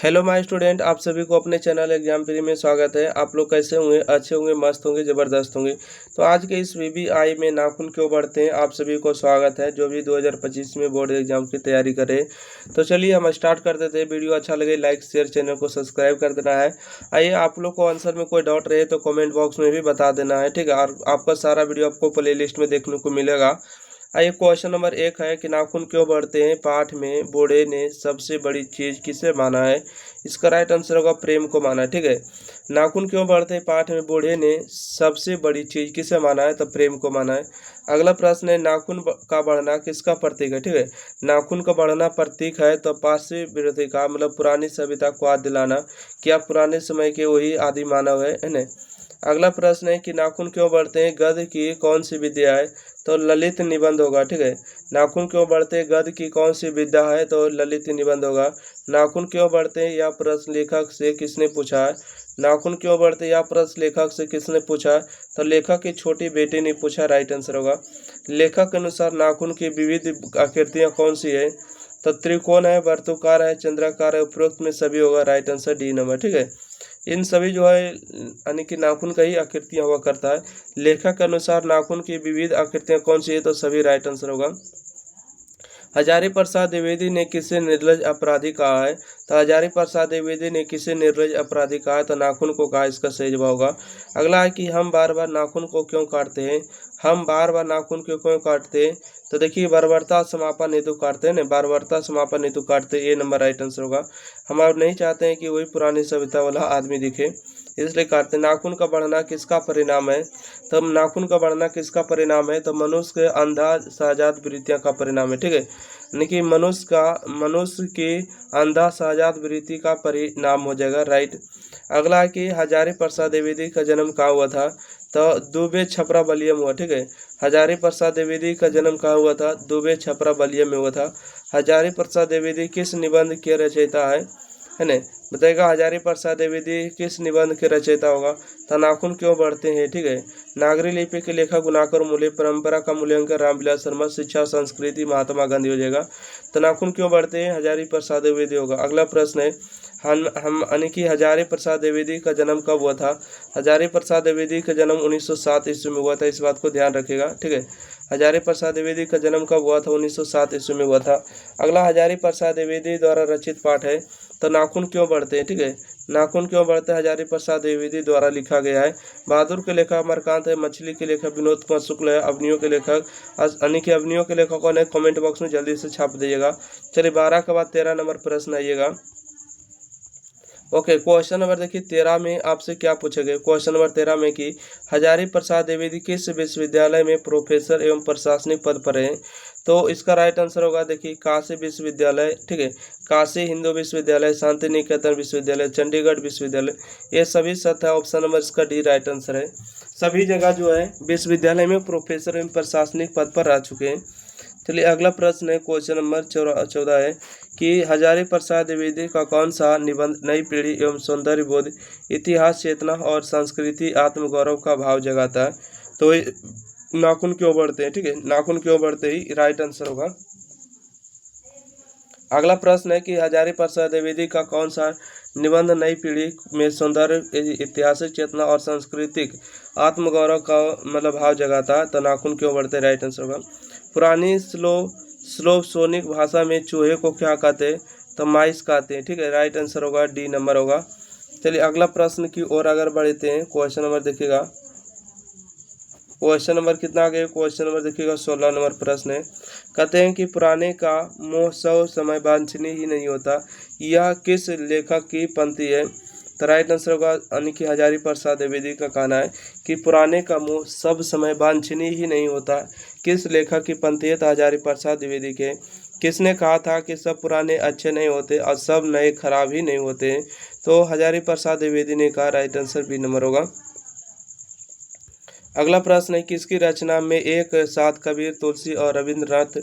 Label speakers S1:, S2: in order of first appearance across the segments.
S1: Hello my student, आप सभी को अपने चैनल एग्जाम प्री में स्वागत है। आप लोग कैसे होंगे? अच्छे होंगे, मस्त होंगे, ज़बरदस्त होंगे। तो आज के इस वीबीआई में नाखून क्यों बढ़ते हैं, आप सभी को स्वागत है जो भी 2025 में बोर्ड एग्जाम की तैयारी कर रहे हैं। तो चलिए हम स्टार्ट कर देते हैं। वीडियो अच्छा लगे लाइक शेयर, चैनल को सब्सक्राइब कर देना है। आइए, आप लोग को आंसर में कोई डाउट रहे तो कॉमेंट बॉक्स में भी बता देना है, ठीक है। और आपका सारा वीडियो आपको प्ले लिस्ट में देखने को मिलेगा। आइए, क्वेश्चन नंबर 1 है कि नाखून क्यों बढ़ते हैं। पाठ में बूढ़े ने सबसे बड़ी चीज किसे माना है? इसका राइट आंसर होगा प्रेम को माना है, ठीक है। नाखून क्यों बढ़ते हैं। पाठ में बूढ़े ने सबसे बड़ी चीज किसे माना है? तो प्रेम को माना है। अगला प्रश्न है नाखून का बढ़ना किसका प्रतीक है? ठीक है, नाखून का बढ़ना प्रतीक है तो पाश्चात्य विरोधी का मतलब पुरानी सभ्यता को याद दिलाना कि आप पुराने समय के वही आदि मानव है ना। अगला प्रश्न है कि नाखून क्यों बढ़ते हैं। गद्य की कौन सी विद्या है? तो ललित निबंध होगा, ठीक है। नाखून क्यों बढ़ते हैं। गद्य की कौन सी विद्या है? तो ललित निबंध होगा। नाखून क्यों बढ़ते हैं यह प्रश्न लेखक से किसने पूछा है? नाखून क्यों बढ़ते हैं यह प्रश्न लेखक से किसने पूछा? तो लेखक की छोटी बेटी ने पूछा, राइट आंसर होगा। लेखक के अनुसार नाखून की विविध आकृतियां कौन सी है? तो त्रिकोण है, वर्तुकार है, चंद्राकार है, उपरोक्त में सभी होगा, राइट आंसर डी नंबर, ठीक है। इन सभी जो है यानी कि नाखून का ही आकृतियां हुआ करता है। लेखक के अनुसार नाखून की विविध आकृतियां कौन सी है? तो सभी, राइट आंसर होगा। हजारी प्रसाद द्विवेदी ने किसे निर्लज अपराधी कहा है? तो हजारी प्रसाद द्विवेदी ने किसे निर्लज अपराधी कहा है? तो नाखून को कहा, इसका सही जवाब होगा। अगला है कि हम बार बार नाखून को क्यों काटते हैं। हम बार बार नाखून को क्यों काटते हैं? तो देखिए, बर्बरता समापन हेतु काटते हैं ना, बर्बरता समापन हेतु काटते हैं, ये नंबर राइट आंसर होगा। हम अब नहीं चाहते हैं कि वही पुरानी सभ्यता वाला आदमी दिखे, इसलिए काटते हैं। नाखून का बढ़ना किसका परिणाम है? तो नाखून का बढ़ना किसका परिणाम है? तो मनुष्य के अंधा सहजात वृत्तियां का परिणाम है, ठीक है। यानी कि मनुष्य की अंधा सहजात वृत्ति का परिणाम हो जाएगा, राइट। अगला है कि हजारी प्रसाद द्विवेदी का जन्म कहाँ हुआ था? तो दुबे छपरा बलिया में हुआ, ठीक है। हजारी प्रसाद द्विवेदी का जन्म कहाँ हुआ था? दुबे छपरा बलिया में हुआ था। हजारी प्रसाद द्विवेदी किस निबंध के रचयिता है ना? बताएगा हजारी प्रसाद द्विवेदी किस निबंध के रचयिता होगा? तो नाखून क्यों बढ़ते हैं, ठीक है। नागरी लिपि के लेखक गुणाकर मूल्य, परंपरा का मूल्यांकन रामविलास शर्मा, शिक्षा संस्कृति महात्मा गांधी हो जाएगा। तो नाखून क्यों बढ़ते हैं? हजारी प्रसाद द्विवेदी होगा। अगला प्रश्न है हम यानी कि हजारी प्रसाद द्विवेदी का जन्म कब हुआ था? हजारी प्रसाद द्विवेदी का जन्म 1907 ईस्वी में हुआ था, इस बात को ध्यान रखिएगा, ठीक है। हजारी प्रसाद द्विवेदी का जन्म कब हुआ था? 1907 ईस्वी में हुआ था। अगला हजारी प्रसाद द्विवेदी द्वारा रचित पाठ है तो नाखून क्यों बढ़ते हैं, ठीक है। नाखून क्यों बढ़ते हैं हजारी प्रसाद द्विवेदी द्वारा लिखा गया है। बहादुर के लेखक अमरकांत है, मछली के लेखक विनोद कुमार शुक्ल है, अवनियों के लेखक यानी कि अवनियों के लेखकों ने कमेंट बॉक्स में जल्दी से छाप दीजिएगा। चलिए 12 के बाद 13 नंबर प्रश्न आइएगा। ओके, क्वेश्चन नंबर देखिए 13 में आपसे क्या पूछे गए। क्वेश्चन नंबर 13 में कि हजारी प्रसाद द्विवेदी किस विश्वविद्यालय में प्रोफेसर एवं प्रशासनिक पद पर हैं? तो इसका राइट आंसर होगा देखिए काशी विश्वविद्यालय, ठीक है। काशी हिंदू विश्वविद्यालय, शांति निकेतन विश्वविद्यालय, चंडीगढ़ विश्वविद्यालय, ये सभी सत्य है। ऑप्शन नंबर इसका डी राइट आंसर है। सभी जगह जो है विश्वविद्यालय में प्रोफेसर एवं प्रशासनिक पद पर रह चुके हैं। चलिए अगला प्रश्न है, क्वेश्चन नंबर 14 है कि हजारी प्रसाद द्विवेदी का कौन सा निबंध नई पीढ़ी एवं सौंदर्य बोध, इतिहास चेतना और संस्कृति आत्मगौरव का भाव जगाता है? तो नाखून क्यों बढ़ते हैं, ठीक है। नाखून क्यों बढ़ते ही राइट आंसर होगा। अगला प्रश्न है कि हजारी प्रसाद द्विवेदी का कौन सा निबंध नई पीढ़ी में सौंदर्य ऐतिहासिक चेतना और सांस्कृतिक आत्मगौरव का मतलब भाव जगाता है? तो नाखून क्यों बढ़ते, राइट आंसर होगा। पुरानी स्लोवसोनिक भाषा में चूहे को क्या कहते हैं? तो माइस कहते हैं, ठीक है। राइट आंसर होगा डी नंबर होगा। चलिए अगला प्रश्न की ओर अगर बढ़ते हैं, क्वेश्चन नंबर देखिएगा। क्वेश्चन नंबर कितना आ गया? क्वेश्चन नंबर देखिएगा 16 नंबर प्रश्न है। कहते हैं कि पुराने का मोह सब समय वांछनीय ही नहीं होता, यह किस लेखक की पंक्ति है? तो राइट आंसर होगा यानी कि हजारी प्रसाद द्विवेदी का कहना है कि पुराने का मोह सब समय वांछनीय ही नहीं होता, किस लेखक की पंक्ति है? तो हजारी प्रसाद द्विवेदी के। किसने कहा था कि सब पुराने अच्छे नहीं होते और सब नए खराब ही नहीं होते? तो हजारी प्रसाद द्विवेदी ने कहा, राइट आंसर बी नंबर होगा। अगला प्रश्न है किसकी रचना में एक साथ कबीर, तुलसी और रविंद्रनाथ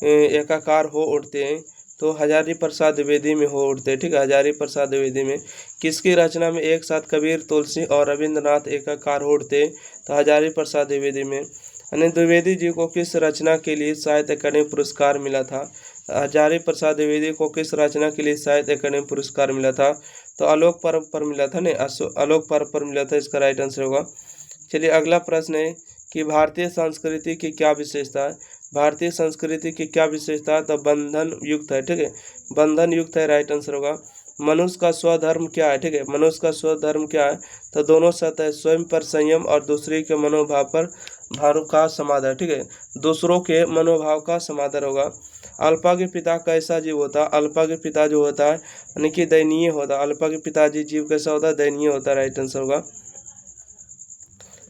S1: एकाकार हो उठते हैं? तो हजारी प्रसाद द्विवेदी में हो उठते हैं, ठीक है। हजारी प्रसाद द्विवेदी में। किसकी रचना में एक साथ कबीर, तुलसी और रविंद्रनाथ एकाकार हो उठते हैं? तो हजारी प्रसाद द्विवेदी में। यानी द्विवेदी जी को किस रचना के लिए साहित्य अकादमी पुरस्कार मिला था? हजारी प्रसाद द्विवेदी को किस रचना के लिए साहित्य अकादमी पुरस्कार मिला था? तो आलोक पर्व पर मिला था। नहीं, आलोक पर्व पर मिला था, इसका राइट आंसर होगा। चलिए अगला प्रश्न है कि भारतीय संस्कृति की क्या विशेषता है? भारतीय संस्कृति की क्या विशेषता है? तो बंधन युक्त है। ठीक है, बंधन युक्त है, राइट आंसर होगा। मनुष्य का स्वधर्म क्या है? ठीक है, मनुष्य का स्वधर्म क्या है? तो दोनों सत्य है, स्वयं पर संयम और दूसरे के मनोभाव पर भाव का समादर। ठीक है, दूसरों के मनोभाव का समादर होगा। अल्पा के पिता कैसा जीव होता है? अल्पा के पिता जो होता है यानी कि दयनीय होता है। अल्पा के पिताजी जीव कैसा होता है? दयनीय होता है, राइट आंसर होगा।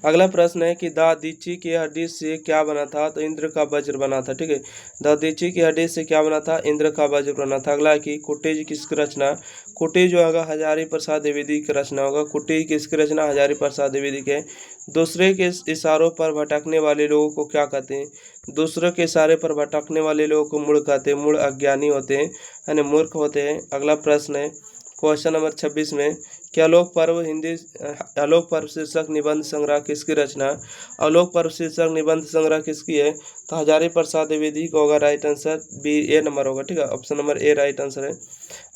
S1: अगला प्रश्न है कि दधीचि की हड्डी से क्या बना था? तो इंद्र का वज्र बना था। ठीक है, दधीचि की हड्डी से क्या बना था? इंद्र का वज्र बना था। अगला है कि कुटीज किसकी रचना? कुटीज जो होगा हजारी प्रसाद द्विवेदी की रचना होगा। कुटीज किसकी रचना? हजारी प्रसाद द्विवेदी के। दूसरे के इशारों पर भटकने वाले लोगों को क्या कहते हैं? दूसरे के इशारे पर भटकने वाले लोगों को मूढ़ कहते हैं। मूढ़ अज्ञानी होते हैं यानी मूर्ख होते हैं। अगला प्रश्न है क्वेश्चन नंबर 26 में कि आलोक पर्व आलोक पर्व शीर्षक निबंध संग्रह किसकी रचना? आलोक पर्व शीर्षक निबंध संग्रह किसकी है? तो हजारी प्रसाद द्विवेदी का होगा, राइट आंसर बी ए नंबर होगा। ठीक है, option number A right answer है।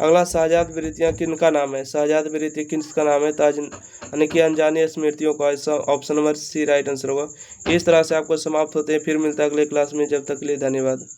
S1: अगला शहजाद वृत्तियाँ किनका नाम है? शहजाद वृत्ति किसका नाम है? ताज यानी कि अनजानी स्मृतियों का, ऐसा option number C right answer होगा। इस तरह से आपको समाप्त होते हैं, फिर मिलता है अगले क्लास में, जब तक के लिए धन्यवाद।